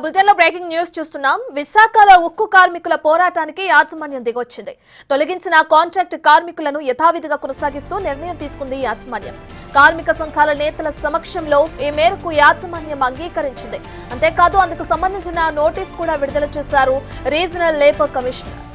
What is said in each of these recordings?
Bulletin లో breaking news చూస్తున్నాం. విశాఖలో ఉక్కు కార్మికుల పోరాటానికి యాజమాన్యం దిగొచ్చింది. తొలగించిన కాంట్రాక్ట్ కార్మికులను యథావిధిగా కొనసాగిస్తూ నిర్ణయం తీసుకుంది యాజమాన్యం. కార్మిక సంఘాల నేతల సమక్షంలో ఈ మేరకు యాజమాన్యం అంగీకరించింది. అంతేకాదు అందుకు సంబంధించిన నోటీస్ కూడా విడుదల చేశారు రీజనల్ లేబర్ కమిషనర్.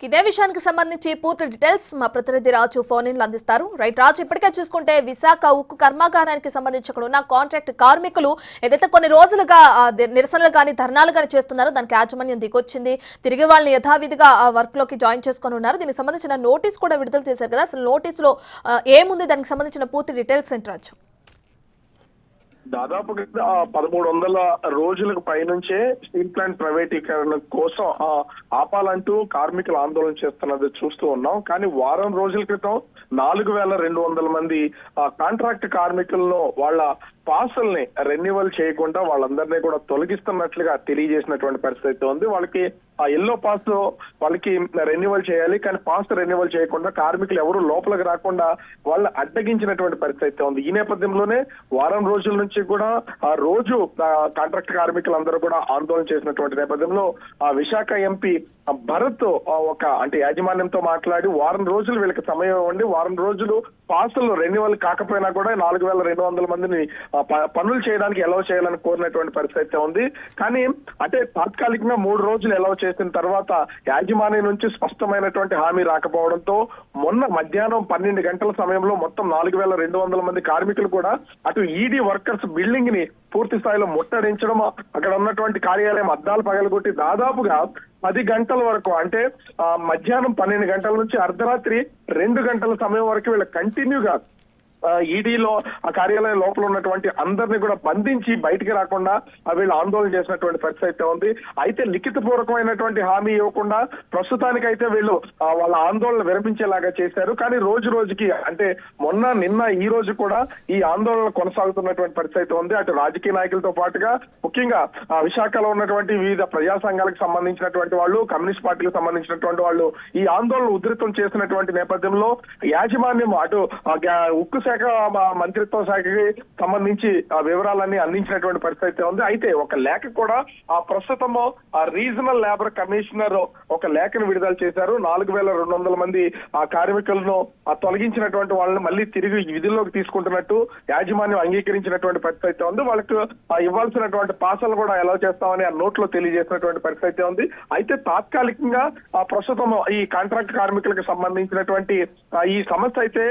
ఇదే విషయానికి సంబంధించి పూర్తి డీటెయిల్స్ మా ప్రతినిధి రాజు ఫోన్ ఇన్లు అందిస్తారు. రైట్ రాజు, ఇప్పటికే చూసుకుంటే విశాఖ ఉక్కు కర్మాగారానికి సంబంధించి అక్కడ ఉన్న కాంట్రాక్ట్ కార్మికులు ఏదైతే కొన్ని రోజులుగా నిరసనలు కానీ ధర్నాలు కానీ చేస్తున్నారో దానికి యాజమాన్యం దిగొచ్చింది. తిరిగి వాళ్ళని యథావిధిగా వర్క్ లోకి జాయిన్ చేసుకొని ఉన్నారు. దీనికి సంబంధించిన నోటీస్ కూడా విడుదల చేశారు కదా, అసలు నోటీసులో ఏముంది, దానికి సంబంధించిన పూర్తి డీటెయిల్స్ ఏంటి రాజు? దాదాపుగా 1300 రోజులకు పైనుంచే స్టీల్ ప్లాంట్ ప్రైవేటీకరణ కోసం ఆపాలంటూ కార్మికులు ఆందోళన చేస్తున్నది చూస్తూ ఉన్నాం. కానీ వారం రోజుల క్రితం 4200 మంది కాంట్రాక్ట్ కార్మికులను వాళ్ళ పాసుల్ని రెన్యువల్ చేయకుండా వాళ్ళందరినీ కూడా తొలగిస్తున్నట్లుగా తెలియజేసినటువంటి పరిస్థితి ఉంది. వాళ్ళకి ఆ ఎల్లో పాస్ వాళ్ళకి రెన్యువల్ చేయాలి, కానీ పాస్ రెన్యువల్ చేయకుండా కార్మికులు ఎవరు లోపలికి రాకుండా వాళ్ళని అడ్డగించినటువంటి పరిస్థితి ఉంది. ఈ నేపథ్యంలోనే వారం రోజుల నుంచి కూడా ఆ రోజు కాంట్రాక్ట్ కార్మికులందరూ కూడా ఆందోళన చేసినటువంటి నేపథ్యంలో ఆ విశాఖ ఎంపీ భరత్ అంటే యాజమాన్యంతో మాట్లాడి వారం రోజులు వీళ్ళకి సమయం ఇవ్వండి, వారం రోజులు పాసులు రెన్యువల్ కాకపోయినా కూడా 4200 మందిని పనులు చేయడానికి ఎలవ్ చేయాలని కోరినటువంటి పరిస్థితి ఉంది. కానీ అంటే తాత్కాలికంగా 3 రోజులు ఎలవ్ చేసిన తర్వాత యాజమాన్యం నుంచి స్పష్టమైనటువంటి హామీ రాకపోవడంతో మొన్న మధ్యాహ్నం 12 గంటల సమయంలో మొత్తం 4200 మంది కార్మికులు కూడా అటు ఈడీ వర్కర్స్ బిల్డింగ్ ని పూర్తి స్థాయిలో ముట్టడించడం, అక్కడ ఉన్నటువంటి కార్యాలయం అద్దాలు పగలగొట్టి దాదాపుగా 10 గంటల వరకు అంటే మధ్యాహ్నం 12 గంటల నుంచి అర్ధరాత్రి 2 గంటల సమయం వరకు వీళ్ళ కంటిన్యూగా ఈడీలో ఆ కార్యాలయం లోపల ఉన్నటువంటి అందరినీ కూడా బంధించి బయటికి రాకుండా వీళ్ళు ఆందోళన చేసినటువంటి పరిస్థితి ఉంది. అయితే లిఖిత పూర్వకమైనటువంటి హామీ ఇవ్వకుండా ప్రస్తుతానికైతే వీళ్ళు వాళ్ళ ఆందోళన విరమించేలాగా చేశారు. కానీ రోజు రోజుకి అంటే మొన్న నిన్న ఈ రోజు కూడా ఈ ఆందోళన కొనసాగుతున్నటువంటి పరిస్థితి ఉంది. అటు రాజకీయ నాయకులతో పాటుగా ముఖ్యంగా విశాఖలో ఉన్నటువంటి వివిధ ప్రజా సంఘాలకు సంబంధించినటువంటి వాళ్ళు, కమ్యూనిస్ట్ పార్టీలకు సంబంధించినటువంటి వాళ్ళు ఈ ఆందోళన ఉధృతం చేసినటువంటి నేపథ్యంలో యాజమాన్యం అటు ఉక్కు శాఖ మంత్రిత్వ శాఖకి సంబంధించి వివరాలన్నీ అందించినటువంటి పరిస్థితి ఉంది. అయితే ఒక లేఖ కూడా ప్రస్తుతము రీజనల్ లేబర్ కమిషనర్ ఒక లేఖను విడుదల చేశారు. 4200 మంది కార్మికులను తొలగించినటువంటి వాళ్ళని మళ్ళీ తిరిగి విధుల్లోకి తీసుకుంటున్నట్టు యాజమాన్యం అంగీకరించినటువంటి పరిస్థితి ఉంది. వాళ్ళకు ఇవ్వాల్సినటువంటి పాసలు కూడా ఎలా చేస్తామని ఆ నోట్లో తెలియజేసినటువంటి పరిస్థితి ఉంది. అయితే తాత్కాలికంగా ప్రస్తుతం ఈ కాంట్రాక్ట్ కార్మికులకు సంబంధించినటువంటి ఈ సమస్య అయితే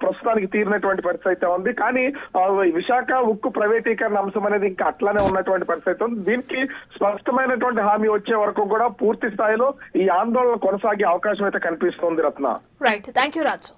ప్రస్తుతానికి తీరినటువంటి పరిస్థితి ఉంది. కానీ విశాఖ ఉక్కు ప్రైవేటీకరణ అంశం అనేది ఇంకా అట్లానే ఉన్నటువంటి పరిస్థితి ఉంది. దీనికి స్పష్టమైనటువంటి హామీ వచ్చే వరకు కూడా పూర్తి స్థాయిలో ఈ ఆందోళన కొనసాగే అవకాశం అయితే కనిపిస్తుంది. Ratna. Right, thank you Raju.